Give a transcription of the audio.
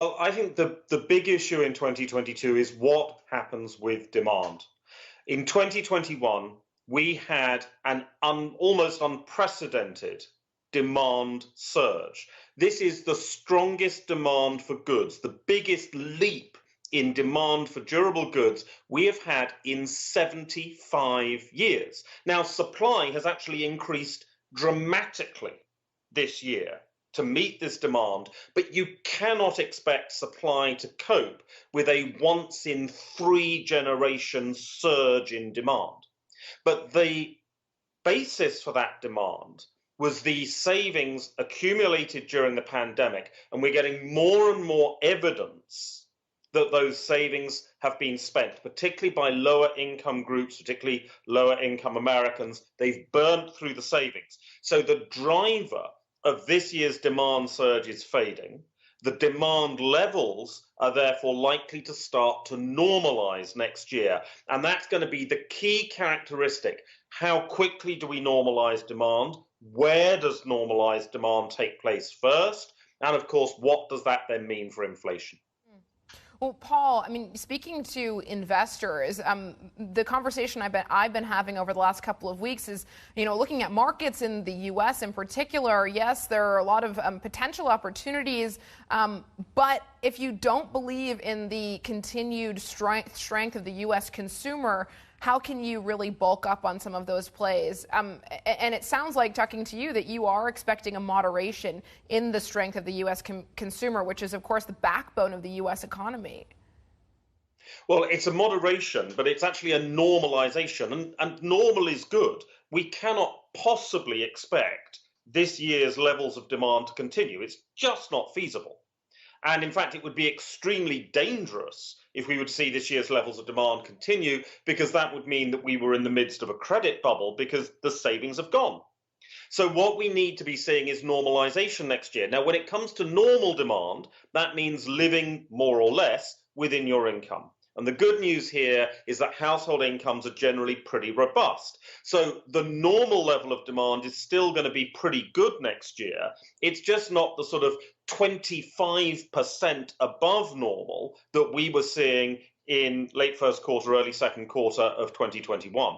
Well, I think the big issue in 2022 is what happens with demand. In 2021, we had an almost unprecedented demand surge. This is the strongest demand for goods, the biggest leap in demand for durable goods we have had in 75 years. Now, supply has actually increased dramatically this year to meet this demand, but you cannot expect supply to cope with a once in three generations surge in demand. But the basis for that demand was the savings accumulated during the pandemic, and we're getting more and more evidence that those savings have been spent, particularly by lower income groups, particularly lower income Americans. They've burnt through the savings. So the driver of this year's demand surge is fading. The demand levels are therefore likely to start to normalize next year. And that's going to be the key characteristic. How quickly do we normalize demand? Where does normalized demand take place first? And of course, what does that then mean for inflation? Well, Paul, I mean, speaking to investors, the conversation I've been having over the last couple of weeks is, looking at markets in the U.S. in particular. Yes, there are a lot of potential opportunities, but if you don't believe in the continued strength of the U.S. consumer, how can you really bulk up on some of those plays? And it sounds like, talking to you, that you are expecting a moderation in the strength of the U.S. consumer, which is, of course, the backbone of the U.S. economy. Well, it's a moderation, but it's actually a normalization, and normal is good. We cannot possibly expect this year's levels of demand to continue. It's just not feasible. And in fact, it would be extremely dangerous if we would see this year's levels of demand continue, because that would mean that we were in the midst of a credit bubble because the savings have gone. So what we need to be seeing is normalization next year. Now, when it comes to normal demand, that means living more or less within your income. And the good news here is that household incomes are generally pretty robust. So the normal level of demand is still going to be pretty good next year. It's just not the sort of 25% above normal that we were seeing in late first quarter, early second quarter of 2021.